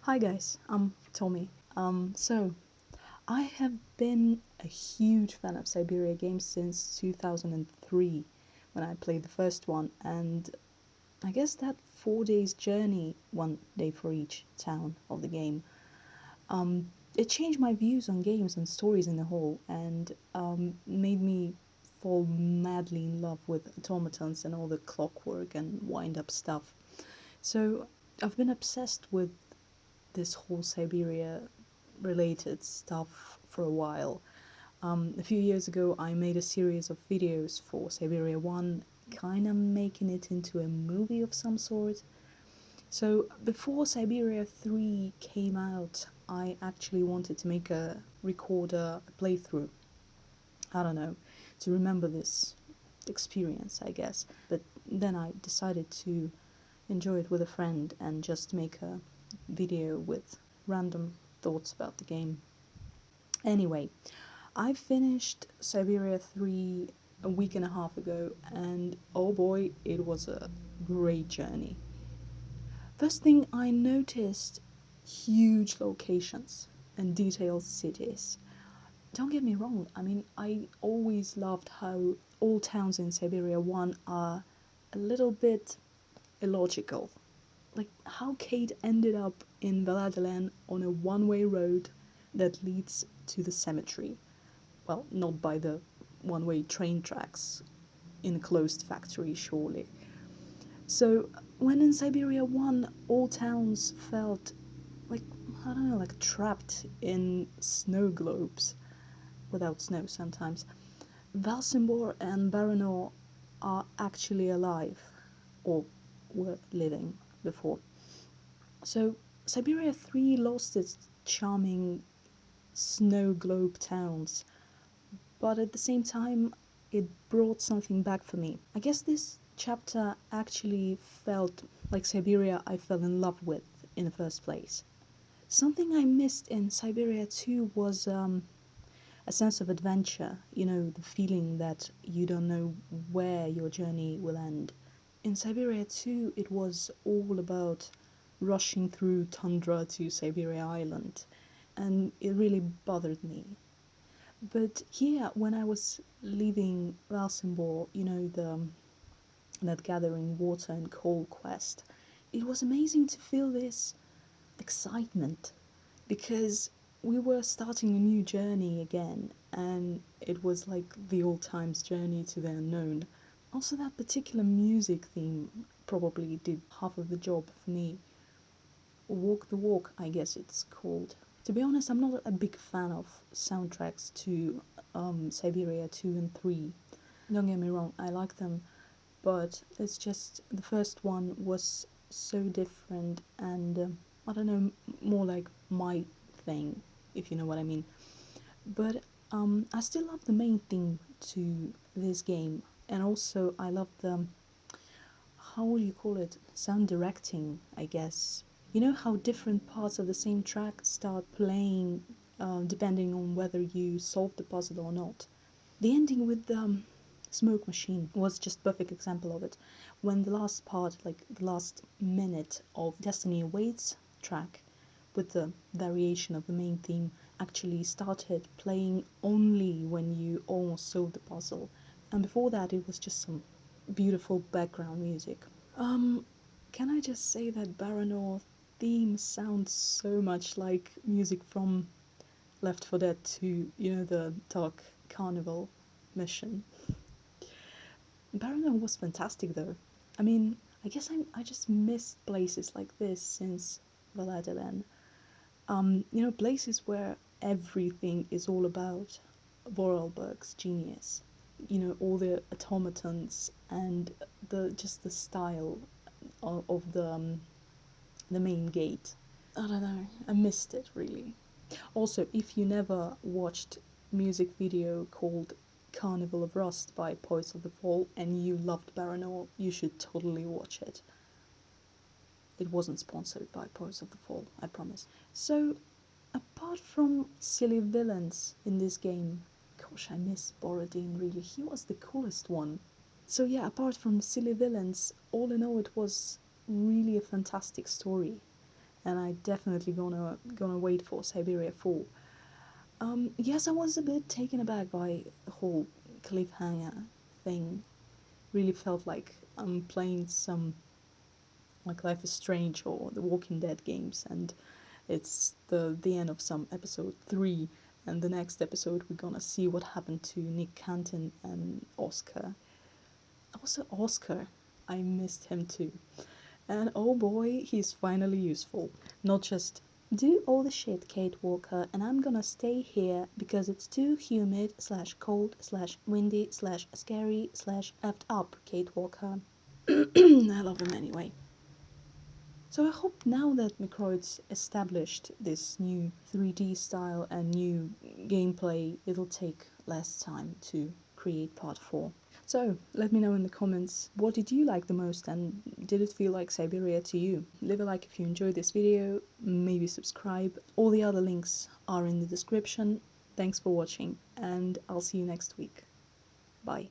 Hi guys, I'm Tommy. So I have been a huge fan of Syberia games since 2003 when I played the first one, and I guess that 4 days journey, one day for each town of the game, um, it changed my views on games and stories in the whole, and made me fall madly in love with automatons and all the clockwork and wind-up stuff. So I've been obsessed with this whole Syberia related stuff for a while. A few years ago, I made a series of videos for Syberia 1, kind of making it into a movie of some sort. So before Syberia 3 came out, I actually wanted to make a recorder playthrough. I don't know, to remember this experience, I guess. But then I decided to enjoy it with a friend and just make a video with random thoughts about the game. Anyway, I finished Syberia 3 a week and a half ago, and oh boy, it was a great journey. First thing I noticed, huge locations and detailed cities. Don't get me wrong, I mean, I always loved how all towns in Syberia 1 are a little bit illogical. Like how Kate ended up in Valhalla on a one-way road that leads to the cemetery. Well, not by the one-way train tracks in a closed factory, surely. So when in Syberia 1, all towns felt like, I don't know, like trapped in snow globes, without snow sometimes. Valsembor and Baranor are actually alive, or were living before. So Syberia 3 lost its charming snow globe towns, but at the same time, it brought something back for me. I guess this chapter actually felt like Syberia I fell in love with in the first place. Something I missed in Syberia 2 was a sense of adventure, the feeling that you don't know where your journey will end. In Syberia 2, it was all about rushing through tundra to Syberia Island, and it really bothered me. But here, when I was leaving Valsembor, that gathering water and coal quest, it was amazing to feel this excitement because we were starting a new journey again, and it was like the old times journey to the unknown. Also, that particular music theme probably did half of the job for me. Walk the Walk, I guess it's called. To be honest, I'm not a big fan of soundtracks to Syberia 2 and 3. Don't get me wrong, I like them, but it's just the first one was so different and I don't know, more like my thing, if you know what I mean. But I still love the main theme to this game, and also I love the, how would you call it, sound directing, I guess. You know how different parts of the same track start playing depending on whether you solve the puzzle or not. The ending with the smoke machine was just perfect example of it. When the last part, like the last minute of Destiny Awaits track with the variation of the main theme actually started playing only when you almost solved the puzzle. And before that it was just some beautiful background music. Um, can I just say that Baranor theme sounds so much like music from Left 4 Dead 2, the dark carnival mission. Baranor was fantastic though. I mean, I guess I just missed places like this since Valhalla. Places where everything is all about Vorarlberg's genius. All the automatons and the style of the main gate. I don't know, I missed it really. Also, if you never watched music video called Carnival of Rust by Poets of the Fall and you loved Baranor, you should totally watch it. It wasn't sponsored by Poets of the Fall, I promise. So, apart from silly villains in this game, gosh, I miss Borodin really, he was the coolest one. So yeah, apart from silly villains, all in all it was really a fantastic story. and I definitely gonna wait for Syberia 4. Yes, I was a bit taken aback by the whole cliffhanger thing. Really felt like I'm playing some like Life is Strange or The Walking Dead games, and it's the end of some episode 3, and the next episode we're gonna see what happened to Nick Canton and Oscar. Also Oscar, I missed him too. And oh boy, he's finally useful. Not just do all the shit, Kate Walker, and I'm gonna stay here because it's too humid slash cold slash windy slash scary slash effed up, Kate Walker. I love him anyway. So I hope now that Microids established this new 3D style and new gameplay, it'll take less time to create part 4. So let me know in the comments, what did you like the most, and did it feel like Syberia to you? Leave a like if you enjoyed this video, maybe subscribe. All the other links are in the description. Thanks for watching, and I'll see you next week. Bye.